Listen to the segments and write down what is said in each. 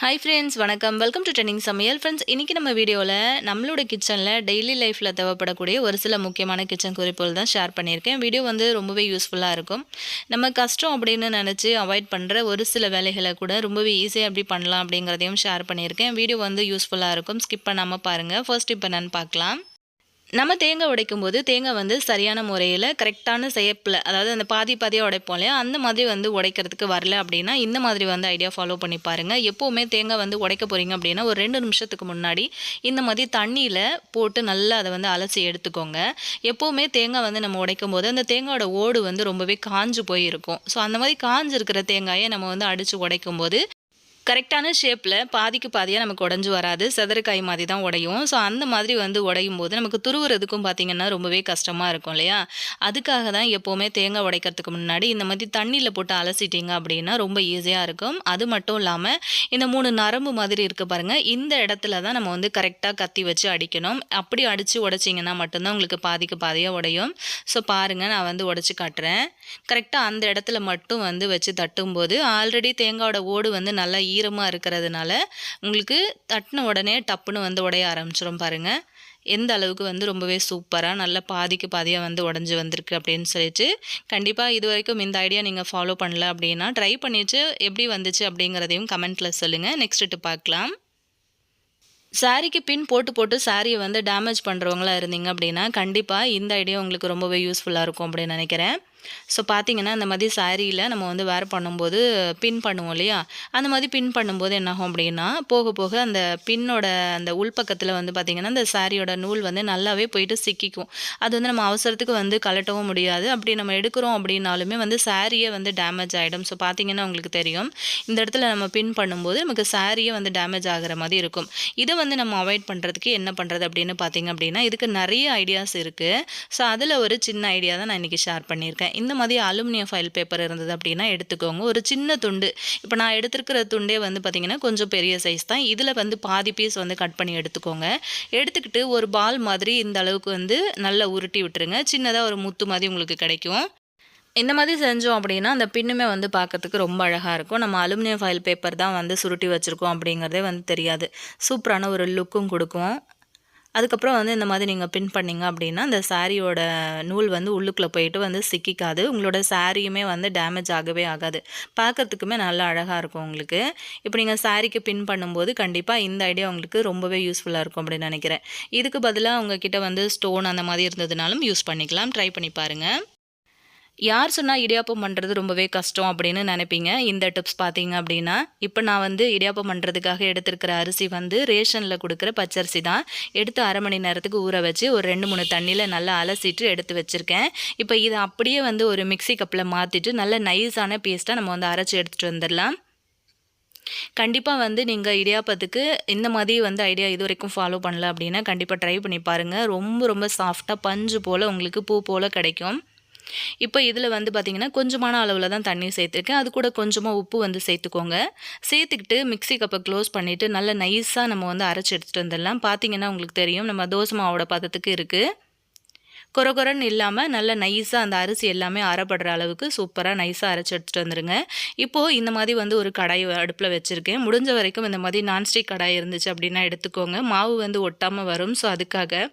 Hi friends, வணக்கம். Welcome to trending சமையல். Friends, இன்றைக்கி நம்ம வீடியோவில் நம்மளோட கிச்சனில் டெய்லி லைஃப்பில் தேவைப்படக்கூடிய ஒரு சில முக்கியமான கிச்சன் குறிப்புகள் தான் ஷேர் பண்ணியிருக்கேன். வீடியோ வந்து ரொம்பவே யூஸ்ஃபுல்லாக இருக்கும். நம்ம கஷ்டம் அப்படின்னு நினச்சி அவாய்ட் பண்ணுற ஒரு சில வேலைகளை கூட ரொம்பவே ஈஸியாக எப்படி பண்ணலாம் அப்படிங்கிறதையும் ஷேர் பண்ணியிருக்கேன். வீடியோ வந்து யூஸ்ஃபுல்லாக இருக்கும். ஸ்கிப் பண்ணாமல் பாருங்கள். ஃபர்ஸ்ட் இப்போ என்னன்னு பார்க்கலாம். நம்ம தேங்காய் உடைக்கும்போது தேங்காய் வந்து சரியான முறையில் கரெக்டான ஷேப்பில், அதாவது அந்த பாதி பாதியாக உடைப்போம் இல்லையா, அந்த மாதிரி வந்து உடைக்கிறதுக்கு வரல அப்படின்னா இந்த மாதிரி வந்து ஐடியா ஃபாலோ பண்ணி பாருங்கள். எப்போவுமே தேங்காய் வந்து உடைக்க போகிறீங்க அப்படின்னா ஒரு 2 நிமிஷத்துக்கு முன்னாடி இந்த மாதிரி தண்ணியில் போட்டு நல்லா அதை வந்து அலசி எடுத்துக்கோங்க. எப்போவுமே தேங்காய் வந்து நம்ம உடைக்கும் போது அந்த தேங்காயோட ஓடு வந்து ரொம்பவே காஞ்சு போயிருக்கும். ஸோ அந்த மாதிரி காஞ்சு இருக்கிற தேங்காயை நம்ம வந்து அடித்து உடைக்கும் போது கரெக்டான ஷேப்பில் பாதிக்கு பாதியாக நமக்கு உடஞ்சி வராது. செதறுக்காய் மாதிரி தான் உடையும். ஸோ அந்த மாதிரி வந்து உடையும் போது நமக்கு துருவுறதுக்கும் பார்த்திங்கன்னா ரொம்பவே கஷ்டமாக இருக்கும் இல்லையா. அதுக்காக தான் எப்போவுமே தேங்காய் உடைக்கிறதுக்கு முன்னாடி இந்த மாதிரி தண்ணியில் போட்டு அலசிட்டிங்க அப்படின்னா ரொம்ப ஈஸியாக இருக்கும். அது மட்டும் இல்லாமல் இந்த 3 நரம்பு மாதிரி இருக்குது பாருங்கள், இந்த இடத்துல தான் நம்ம வந்து கரெக்டாக கத்தி வச்சு அடிக்கணும். அப்படி அடித்து உடைச்சிங்கன்னா மட்டும்தான் உங்களுக்கு பாதிக்கு பாதியாக உடையும். ஸோ பாருங்கள், நான் வந்து உடைச்சி காட்டுறேன். கரெக்டாக அந்த இடத்துல மட்டும் வந்து வச்சு தட்டும்போது ஆல்ரெடி தேங்காயோட ஓடு வந்து நல்லா ஈரமாக இருக்கிறதுனால உங்களுக்கு தட்டின உடனே டப்புன்னு வந்து உடைய ஆரம்பிச்சிடும். பாருங்கள் எந்த அளவுக்கு வந்து ரொம்பவே சூப்பராக நல்லா பாதிக்கு பாதியாக வந்து உடஞ்சி வந்திருக்கு அப்படின்னு சொல்லிட்டு. கண்டிப்பாக இது வரைக்கும் இந்த ஐடியா நீங்கள் ஃபாலோ பண்ணல அப்படின்னா ட்ரை பண்ணிவிட்டு எப்படி வந்துச்சு அப்படிங்கிறதையும் கமெண்ட்டில் சொல்லுங்கள். நெக்ஸ்ட்டு பார்க்கலாம். சாரீக்கு பின் போட்டு போட்டு சாரியை வந்து டேமேஜ் பண்ணுறவங்களா இருந்தீங்க அப்படின்னா கண்டிப்பாக இந்த ஐடியா உங்களுக்கு ரொம்பவே யூஸ்ஃபுல்லாக இருக்கும் அப்படின்னு நினைக்கிறேன். ஸோ பார்த்தீங்கன்னா இந்த மாதிரி சாரியில் நம்ம வந்து வேர் பண்ணும்போது பின் பண்ணுவோம் இல்லையா, அந்த மாதிரி பின் பண்ணும்போது என்னாகும் அப்படின்னா போக போக அந்த பின்னோட அந்த உள்பக்கத்தில் வந்து பார்த்திங்கன்னா அந்த சாரியோட நூல் வந்து நல்லாவே போயிட்டு சிக்கிக்கும். அது வந்து நம்ம அவசரத்துக்கு வந்து கலட்டவும் முடியாது. அப்படி நம்ம எடுக்கிறோம் அப்படின்னாலுமே வந்து சாரியே வந்து டேமேஜ் ஆகிடும். ஸோ பார்த்திங்கன்னா உங்களுக்கு தெரியும், இந்த இடத்துல நம்ம பின் பண்ணும்போது நமக்கு சாரியே வந்து டேமேஜ் ஆகிற மாதிரி இருக்கும். இதை வந்து நம்ம அவாய்ட் பண்ணுறதுக்கு என்ன பண்ணுறது அப்படின்னு பார்த்திங்க அப்படின்னா இதுக்கு நிறைய ஐடியாஸ் இருக்குது. ஸோ அதில் ஒரு சின்ன ஐடியா தான் நான் இன்றைக்கி ஷேர் பண்ணியிருக்கேன். இந்த மாதிரி அலுமினியம் ஃபைல் பேப்பர் இருந்தது அப்படின்னா எடுத்துக்கோங்க. ஒரு சின்ன துண்டு, இப்போ நான் எடுத்துருக்கிற துண்டே வந்து பார்த்திங்கன்னா கொஞ்சம் பெரிய சைஸ் தான். இதில் வந்து பாதி பீஸ் வந்து கட் பண்ணி எடுத்துக்கோங்க. எடுத்துக்கிட்டு ஒரு பால் மாதிரி இந்த அளவுக்கு வந்து நல்லா உருட்டி விட்டுருங்க. சின்னதாக ஒரு முத்து மாதிரி உங்களுக்கு கிடைக்கும். இந்த மாதிரி செஞ்சோம் அப்படின்னா அந்த பின்னுமே வந்து பார்க்கறதுக்கு ரொம்ப அழகாக இருக்கும். நம்ம அலுமினியம் ஃபைல் பேப்பர் தான் வந்து சுருட்டி வச்சுருக்கோம் அப்படிங்கிறதே வந்து தெரியாது. சூப்பரான ஒரு லுக்கும் கொடுக்கும். அதுக்கப்புறம் வந்து இந்த மாதிரி நீங்கள் பின் பண்ணிங்க அப்படின்னா அந்த சாரியோட நூல் வந்து உள்ளுக்குள்ளே போயிட்டு வந்து சிக்கிக்காது. உங்களோட சாரியுமே வந்து டேமேஜ் ஆகவே ஆகாது. பார்க்குறதுக்குமே நல்லா அழகாக இருக்கும் உங்களுக்கு. இப்போ நீங்கள் சாரிக்கு பின் பண்ணும்போது கண்டிப்பாக இந்த ஐடியா உங்களுக்கு ரொம்பவே யூஸ்ஃபுல்லாக இருக்கும் அப்படின்னு நினைக்கிறேன். இதுக்கு பதிலாக உங்ககிட்ட வந்து ஸ்டோன் அந்த மாதிரி இருந்ததுனாலும் யூஸ் பண்ணிக்கலாம். ட்ரை பண்ணி பாருங்கள். யார் சொன்னால் இடியாப்பம் பண்ணுறது ரொம்பவே கஷ்டம் அப்படின்னு நினைப்பீங்க. இந்த டிப்ஸ் பார்த்தீங்க அப்படின்னா, இப்போ நான் வந்து இடியாப்பம் பண்ணுறதுக்காக எடுத்துருக்கிற அரிசி வந்து ரேஷனில் கொடுக்குற பச்சரிசி தான். எடுத்து 1/2 மணி நேரத்துக்கு ஊற வச்சு ஒரு 2, 3 தண்ணியில் நல்லா அலசிட்டு எடுத்து வச்சுருக்கேன். இப்போ இதை அப்படியே வந்து ஒரு மிக்ஸி கப்பில் மாற்றிட்டு நல்ல நைஸான பேஸ்ட்டாக நம்ம வந்து அரைச்சி எடுத்துகிட்டு வந்துடலாம். கண்டிப்பாக வந்து நீங்கள் இடியாப்பத்துக்கு இந்த மாதிரி வந்து ஐடியா இது வரைக்கும் ஃபாலோ பண்ணல அப்படின்னா கண்டிப்பாக ட்ரை பண்ணி பாருங்கள். ரொம்ப ரொம்ப சாஃப்டாக பஞ்சு போல் உங்களுக்கு பூ போல் கிடைக்கும். இப்போ இதில் வந்து பார்த்திங்கன்னா கொஞ்சமான அளவில் தான் தண்ணி சேர்த்துருக்கேன். அது கூட கொஞ்சமாக உப்பு வந்து சேர்த்துக்கோங்க. சேர்த்துக்கிட்டு மிக்ஸி கப்பை க்ளோஸ் பண்ணிவிட்டு நல்லா நைஸாக நம்ம வந்து அரைச்சி எடுத்துகிட்டு வந்துடலாம். பார்த்திங்கன்னா உங்களுக்கு தெரியும், நம்ம தோசை மாவோட பதத்துக்கு இருக்குது. கொரன்னு இல்லாமல் நல்ல நைஸாக அந்த அரிசி எல்லாமே அரைப்படுற அளவுக்கு சூப்பராக நைஸாக அரைச்சி எடுத்துகிட்டு வந்துடுங்க. இப்போது இந்த மாதிரி வந்து ஒரு கடாய் அடுப்பில் வச்சுருக்கேன். முடிஞ்ச வரைக்கும் இந்த மாதிரி நான்ஸ்டிக் கடாய் இருந்துச்சு அப்படின்னா எடுத்துக்கோங்க. மாவு வந்து ஒட்டாமல் வரும். ஸோ அதுக்காக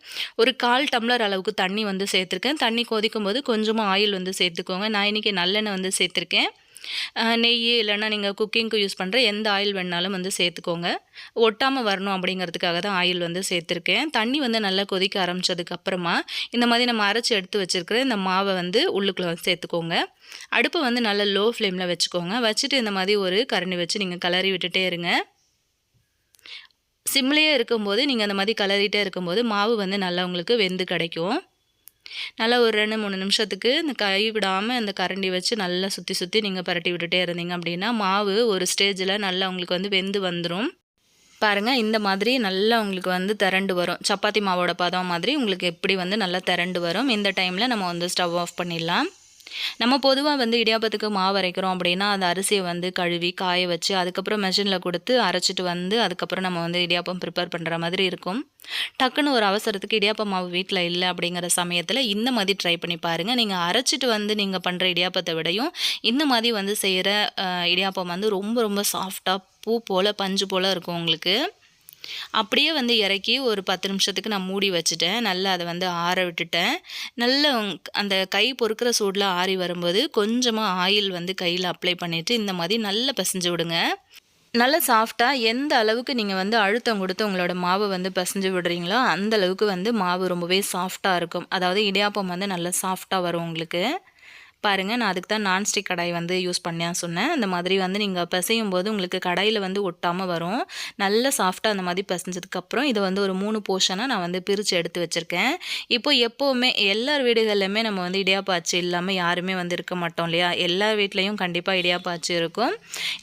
ஒரு 1/4 டம்ளர் அளவுக்கு தண்ணி வந்து சேர்த்துருக்கேன். தண்ணி கொதிக்கும் போது கொஞ்சமாக ஆயில் வந்து சேர்த்துக்கோங்க. நான் இன்றைக்கி நல்லெண்ணெய் வந்து சேர்த்துருக்கேன். நெய் இல்லைன்னா நீங்கள் குக்கிங்க்கு யூஸ் பண்ணுற எந்த ஆயில் வேணாலும் வந்து சேர்த்துக்கோங்க. ஒட்டாமல் வரணும் அப்படிங்கிறதுக்காக தான் ஆயில் வந்து சேர்த்துருக்கேன். தண்ணி வந்து நல்லா கொதிக்க ஆரம்பித்ததுக்கப்புறமா இந்த மாதிரி நம்ம அரைச்சி எடுத்து வச்சுருக்கிற இந்த மாவை வந்து உள்ளுக்குள்ளே வந்து சேர்த்துக்கோங்க. அடுப்பை வந்து நல்லா லோ ஃப்ளேமில் வச்சுக்கோங்க. வச்சுட்டு இந்த மாதிரி ஒரு கரண்டி வச்சு நீங்கள் கிளறி விட்டுட்டே இருங்க. சிம்லேயே இருக்கும்போது நீங்கள் அந்த மாதிரி கிளறிட்டே இருக்கும்போது மாவு வந்து நல்லா உங்களுக்கு வெந்து கிடைக்கும். நல்லா ஒரு 2, 3 நிமிஷத்துக்கு இந்த கை விடாமல் இந்த கரண்டி வச்சு நல்லா சுற்றி சுற்றி நீங்கள் பரட்டி விட்டுட்டே இருந்தீங்க அப்படின்னா மாவு ஒரு ஸ்டேஜில் நல்லா உங்களுக்கு வந்து வெந்து வந்துடும். பாருங்கள், இந்த மாதிரி நல்லா உங்களுக்கு வந்து திரண்டு வரும். சப்பாத்தி மாவோட பதம் மாதிரி உங்களுக்கு எப்படி வந்து நல்லா திரண்டு வரும். இந்த டைமில் நம்ம வந்து ஸ்டவ் ஆஃப் பண்ணிடலாம். நம்ம பொதுவா வந்து இடியாப்பத்துக்கு மாவு அரைக்கிறோம் அப்படின்னா, அந்த அரிசிய வந்து கழுவி, காய வச்சு, அதுக்கப்புறம் மெஷின்ல குடுத்து அரைச்சுட்டு வந்து, அதுக்கப்புறம் நம்ம வந்து இடியாப்பம் ப்ரிப்பேர் பண்ற மாதிரி இருக்கும். டக்குன்னு ஒரு அவசரத்துக்கு இடியாப்ப மாவு வீட்ல இல்ல அப்படிங்கிற சமயத்துல, இந்த மாதிரி ட்ரை பண்ணி பாருங்க. நீங்க அரைச்சுட்டு வந்து நீங்க பண்ற இடியாப்பத்த விடையும், இந்த மாதிரி வந்து செய்ற இடியாப்பம் வந்து ரொம்ப ரொம்ப சாஃப்ட்டா பூ போல, பஞ்சு போல இருக்கும் உங்களுக்கு. அப்படியே வந்து இறக்கி ஒரு 10 நிமிஷத்துக்கு நான் மூடி வச்சுட்டேன். நல்லா அத வந்து ஆற விட்டுட்டேன். நல்ல அந்த கை பொறுக்கிற சூடுல ஆறி வரும்போது, கொஞ்சமா ஆயில் வந்து கையில அப்ளை பண்ணிட்டு, இந்த மாதிரி நல்லா பெசஞ்சு விடுங்க. நல்லா சாஃப்ட்டா எந்த அளவுக்கு நீங்க வந்து அழுத்தம் குடுத்து உங்களோட மாவ வந்து பெசஞ்சு விடுறீங்களோ, அந்த அளவுக்கு வந்து மாவு ரொம்பவே சாஃப்ட்டா இருக்கும். அதாவது இடியாப்பம் வந்து நல்லா சாஃப்ட்டா வரும் உங்களுக்கு. பாருங்க, நான் அதுக்கு தான் நான்ஸ்டிக் கடாய் வந்து யூஸ் பண்ணேன் சொன்னேன். அந்த மாதிரி வந்து நீங்க பெசையும்போது உங்களுக்கு கடாயில வந்து ஒட்டாம வரும். நல்ல சாஃப்ட்டா அந்த மாதிரி பெசஞ்சதுக்கப்புறம், இத வந்து ஒரு 3 போர்ஷனா நான் வந்து பிரிச்சு எடுத்து வச்சிருக்கேன். இப்போ எப்பவுமே எல்லார் வீடுகள்லையுமே நம்ம வந்து இடியாப்ப அச்சு இல்லாம யாருமே வந்து இருக்க மாட்டோம் இல்லையா? எல்லார் வீட்லயும் கண்டிப்பா இடியாப்ப அச்சு இருக்கும்.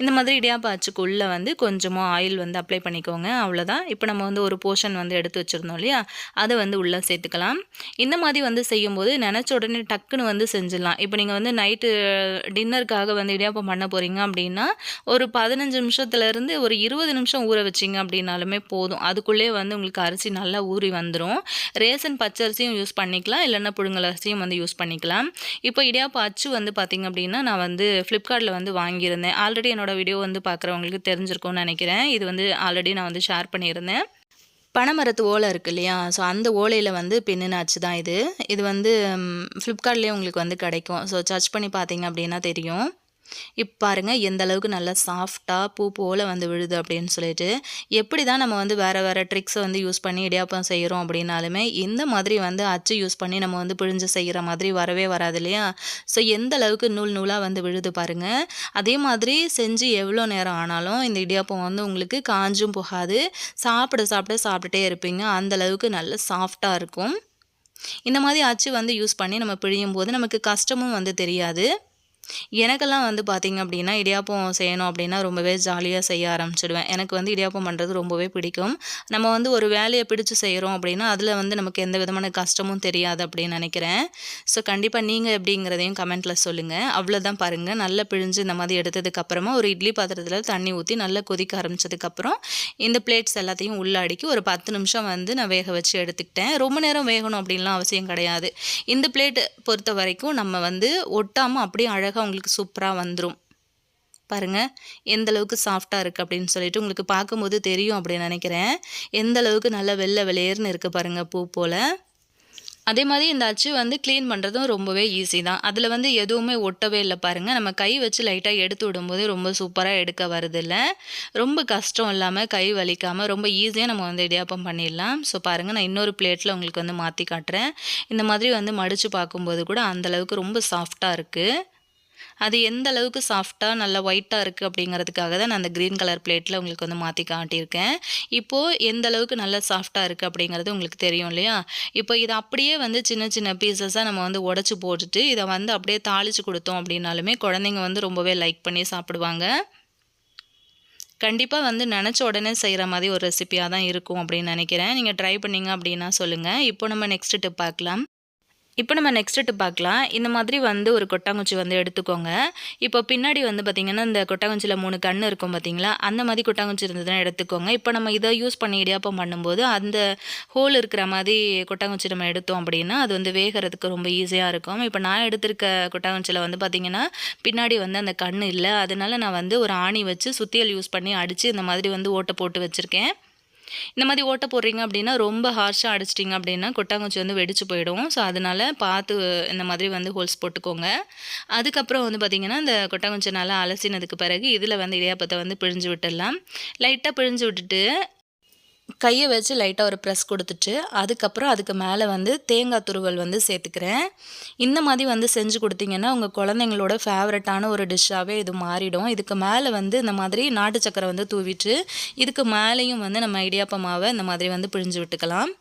இந்த மாதிரி இடியாப்ப அச்சுக்குள்ள வந்து கொஞ்சமா ஆயில் வந்து அப்ளை பண்ணிக்கோங்க. அவ்வளோதான். இப்போ நம்ம வந்து ஒரு போர்ஷன் வந்து எடுத்து வச்சிருந்தோம் இல்லையா? அத வந்து உள்ள சேர்த்துக்கலாம். இந்த மாதிரி வந்து செய்யும்போது நெனச்ச உடனே டக்குன்னு வந்து செஞ்சிடலாம். இப்போ நீங்க வந்து நைட்டு டின்னருக்காக வந்து இடியாப்பம் பண்ண போறீங்க அப்படின்னா, ஒரு 15 நிமிஷத்துலேருந்து ஒரு 20 நிமிஷம் ஊற வச்சீங்க அப்படின்னாலுமே போதும். அதுக்குள்ளேயே வந்து உங்களுக்கு அரிசி நல்லா ஊறி வந்துரும். ரேஷன் பச்சரிசியும் யூஸ் பண்ணிக்கலாம். இல்லன்னா புழுங்கல் அரிசியும் வந்து யூஸ் பண்ணிக்கலாம். இப்போ இடியாப்ப அச்சு வந்து பார்த்தீங்க அப்படின்னா, நான் வந்து Flipkartல வந்து வாங்கியிருந்தேன். ஆல்ரெடி என்னோட வீடியோ வந்து பார்க்குறவங்களுக்கு தெரிஞ்சிருக்கும்னு நெனைக்கிறேன். இது வந்து ஆல்ரெடி நான் வந்து ஷேர் பண்ணியிருந்தேன். பனைமரத்து ஓலை இருக்கு இல்லையா? ஸோ அந்த ஓலையில வந்து பின்னுன அச்சு தான் இது. இது வந்து Flipkartலயே உங்களுக்கு வந்து கிடைக்கும். ஸோ சர்ச் பண்ணி பார்த்தீங்க அப்படின்னா தெரியும். பாருங்க எந்த அளவுக்கு நல்லா சாஃப்ட்டா பூ போல வந்து விழுது அப்படின்னு சொல்லிட்டு. எப்படி தான் நம்ம வந்து வேற வேற ட்ரிக்ஸ வந்து யூஸ் பண்ணி இடியாப்பம் செய்றோம் அப்படின்னாலுமே, இந்த மாதிரி வந்து அச்சு யூஸ் பண்ணி நம்ம வந்து பிழிஞ்சு செய்ற மாதிரி வரவே வராது இல்லையா? ஸோ எந்த அளவுக்கு நூல் நூலா வந்து விழுது பாருங்க. அதே மாதிரி செஞ்சு எவ்வளோ நேரம் ஆனாலும் இந்த இடியாப்பம் வந்து உங்களுக்கு காஞ்சும் போகாது. சாப்பிட்டுட்டே இருப்பீங்க. அந்த அளவுக்கு நல்ல சாஃப்ட்டா இருக்கும். இந்த மாதிரி அச்சு வந்து யூஸ் பண்ணி நம்ம பிழியும்போது நமக்கு கஷ்டமும் வந்து தெரியாது. எனக்கெல்லாம் வந்து பார்த்தீங்க அப்படின்னா, இடியாப்பம் செய்யணும் அப்படின்னா ரொம்பவே ஜாலியா செய்ய ஆரம்பிச்சுடுவேன். எனக்கு வந்து இடியாப்பம் பண்றது ரொம்பவே பிடிக்கும். நம்ம வந்து ஒரு வேலைய பிடிச்சு செய்றோம் அப்படின்னா, அதில வந்து நமக்கு எந்த விதமான கஷ்டமும் தெரியாது அப்படின்னு நெனைக்கிறேன். ஸோ கண்டிப்பா நீங்க எப்படிங்கிறதையும் கமெண்ட்ல சொல்லுங்க. அவ்வளோதான் பாருங்க. நல்லா பிழிஞ்சு இந்த மாதிரி எடுத்ததுக்கு அப்புறமா ஒரு இட்லி பாத்திரத்தில தண்ணி ஊத்தி நல்லா கொதிக்க ஆரம்பிச்சதுக்கப்புறம், இந்த பிளேட்ஸ் எல்லாத்தையும் உள்ள அடுக்கி ஒரு 10 நிமிஷம் வந்து நான் வேக வச்சு எடுத்துக்கிட்டேன். ரொம்ப நேரம் வேகணும் அப்படின்லாம் அவசியம் கிடையாது. இந்த பிளேட் பொறுத்தவரைக்கும் நம்ம வந்து ஒட்டாம அப்படியே அழகா உங்களுக்கு சூப்பரா வந்துரும். பாருங்க, எந்த அளவுக்கு சாஃப்ட்டா இருக்கு அப்படின்னு சொல்லிட்டு உங்களுக்கு பார்க்கும்போது தெரியும் அப்படின்னு நெனைக்கிறேன். எந்த அளவுக்கு நல்லா வெள்ள வெளேர்ன்னு இருக்கு பாருங்க பூ போல. அதே மாதிரி இந்த அச்சு வந்து கிளீன் பண்ணுறதும் ரொம்பவே ஈஸி தான். அதில வந்து எதுவுமே ஒட்டவே இல்ல பாருங்க. நம்ம கை வச்சு லைட்டா எடுத்து விடும்போதே ரொம்ப சூப்பரா எடுக்க வருதுல்ல. ரொம்ப கஷ்டம் இல்லாம, கை வலிக்காம ரொம்ப ஈஸியா நம்ம வந்து இடியாப்பம் பண்ணிடலாம். ஸோ பாருங்க, நான் இன்னொரு பிளேட்ல உங்களுக்கு வந்து மாத்தி காட்டுறேன். இந்த மாதிரி வந்து மடிச்சு பார்க்கும்போது கூட அந்த அளவுக்கு ரொம்ப சாஃப்ட்டா இருக்கு. அது எந்த அளவுக்கு சாஃப்ட்டா நல்லா ஒயிட்டா இருக்கு அப்படிங்கிறதுக்காக தான் நான் அந்த கிரீன் கலர் பிளேட்ல உங்களுக்கு வந்து மாத்தி காட்டியிருக்கேன். இப்போ எந்த அளவுக்கு நல்லா சாஃப்ட்டா இருக்கு அப்படிங்கிறது உங்களுக்கு தெரியும் இல்லையா? இப்போ இத அப்படியே வந்து சின்ன சின்ன பீஸஸா நம்ம வந்து உடைச்சு போட்டுட்டு, இத வந்து அப்படியே தாளிச்சு குடுத்தோம் அப்படின்னாலுமே குழந்தைங்க வந்து ரொம்பவே லைக் பண்ணி சாப்பிடுவாங்க. கண்டிப்பா வந்து நெனச்ச உடனே செய்ற மாதிரி ஒரு ரெசிபியா தான் இருக்கும் அப்படின்னு நெனைக்கிறேன். நீங்க ட்ரை பண்ணீங்க அப்படின்னா சொல்லுங்க. இப்போ நம்ம நெக்ஸ்ட் டிப் பார்க்கலாம். இப்போ நம்ம நெக்ஸ்ட் டிப் பார்க்கலாம். இந்த மாதிரி வந்து ஒரு கொட்டாங்குச்சி வந்து எடுத்துக்கோங்க. இப்போ பின்னாடி வந்து பார்த்தீங்கன்னா, இந்த கொட்டாங்குச்சில 3 கண்ணு இருக்கும் பார்த்தீங்களா? அந்த மாதிரி கொட்டாங்குச்சி இருந்ததுன்னா எடுத்துக்கோங்க. இப்போ நம்ம இத யூஸ் பண்ணி இடியாப்பம் பண்ணும்போது, அந்த ஹோல் இருக்கிற மாதிரி கொட்டாங்குச்சி நம்ம எடுத்தோம் அப்படின்னா, அது வந்து வேகறதுக்கு ரொம்ப ஈஸியா இருக்கும். இப்போ நான் எடுத்திருக்க கொட்டாங்குச்சில வந்து பார்த்தீங்கன்னா, பின்னாடி வந்து அந்த கண்ணு இல்ல. அதனால நான் வந்து ஒரு ஆணி வச்சு சுத்தியல் யூஸ் பண்ணி அடிச்சு இந்த மாதிரி வந்து ஓட்ட போட்டு வச்சிருக்கேன். இந்த மாதிரி ஓட்ட போடுறீங்க அப்படின்னா, ரொம்ப ஹார்ஷா அடிச்சிட்டிங்க அப்படின்னா, கொட்டாங்குச்சி வந்து வெடிச்சு போயிடும். ஸோ, அதனால பார்த்து இந்த மாதிரி வந்து ஹோல்ஸ் போட்டுக்கோங்க. அதுக்கப்புறம் வந்து பார்த்தீங்கன்னா, இந்த கொட்டாங்குச்சிய நல்லா அலசினதுக்கு பிறகு, இதில வந்து இடியாப்பத்த வந்து பிழிஞ்சு விட்டுடலாம். லைட்டா பிழிஞ்சு விட்டுட்டு கைய வச்சு லைட்டா ஒரு ப்ரெஸ் குடுத்துட்டு, அதுக்கப்புறம் அதுக்கு மேல வந்து தேங்காய் துருவல் வந்து சேர்த்துக்கிறேன். இந்த மாதிரி வந்து செஞ்சு குடுத்தீங்கன்னா, உங்க குழந்தைங்களோட ஃபேவரட்டான ஒரு டிஷ்ஷாவே இது மாறிடும். இதுக்கு மேல வந்து இந்த மாதிரி நாட்டு சர்க்கரை வந்து தூவிட்டு, இதுக்கு மேலேயும் வந்து நம்ம இடியாப்ப மாவ இந்த மாதிரி வந்து பிழிஞ்சு விட்டுக்கலாம்.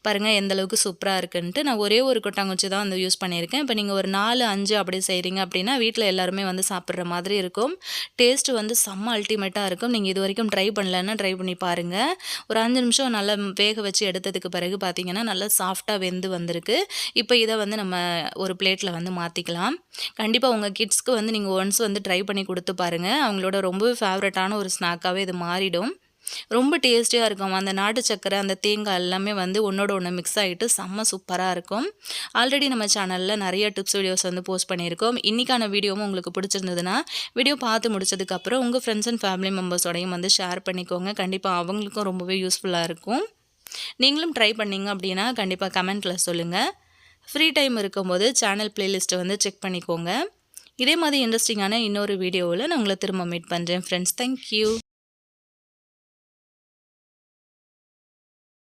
பாருங்கள் எந்த அளவுக்கு சூப்பராக இருக்குன்ட்டு. நான் ஒரே ஒரு கொட்டாங்குச்சி தான் வந்து யூஸ் பண்ணியிருக்கேன். இப்போ நீங்கள் ஒரு 4, 5 அப்படி செய்கிறீங்க அப்படின்னா வீட்டில் எல்லாருமே வந்து சாப்பிட்ற மாதிரி இருக்கும். டேஸ்ட்டு வந்து செம்ம அல்டிமேட்டாக இருக்கும். நீங்கள் இது வரைக்கும் ட்ரை பண்ணலன்னா ட்ரை பண்ணி பாருங்கள். ஒரு 5 நிமிஷம் நல்லா வேக வச்சு எடுத்ததுக்கு பிறகு பார்த்தீங்கன்னா நல்லா சாஃப்டாக வெந்து வந்திருக்கு. இப்போ இதை வந்து நம்ம ஒரு பிளேட்டில் வந்து மாற்றிக்கலாம். கண்டிப்பாக உங்கள் கிட்ஸ்க்கு வந்து நீங்கள் ஒன்ஸ் வந்து ட்ரை பண்ணி கொடுத்து பாருங்கள். அவங்களோட ரொம்பவே ஃபேவரட்டான ஒரு ஸ்நாக்காகவே இது மாறிடும். ரொம்ப டேஸ்டியாக இருக்கும். அந்த நாட்டு சர்க்கரை, அந்த தேங்காய் எல்லாமே வந்து ஒண்ணோட ஒண்ணு மிக்ஸ் ஆகிட்டு செம்ம சூப்பராக இருக்கும். ஆல்ரெடி நம்ம சேனலில் நிறைய டிப்ஸ் வீடியோஸ் வந்து போஸ்ட் பண்ணியிருக்கோம். இன்றைக்கான வீடியோவும் உங்களுக்கு பிடிச்சிருந்ததுன்னா வீடியோ பார்த்து முடிச்சதுக்கப்புறம் உங்கள் ஃப்ரெண்ட்ஸ் அண்ட் ஃபேமிலி மெம்பர்ஸோடையும் வந்து ஷேர் பண்ணிக்கோங்க. கண்டிப்பாக அவங்களுக்கும் ரொம்பவே யூஸ்ஃபுல்லாக இருக்கும். நீங்களும் ட்ரை பண்ணீங்க அப்படின்னா கண்டிப்பாக கமெண்ட்டில் சொல்லுங்கள். ஃப்ரீ டைம் இருக்கும்போது சேனல் பிளேலிஸ்ட்டை வந்து செக் பண்ணிக்கோங்க. இதே மாதிரி இன்ட்ரெஸ்டிங்கான இன்னொரு வீடியோவில் நான் உங்களை திரும்ப மீட் பண்ணுறேன் ஃப்ரெண்ட்ஸ். தேங்க்யூ.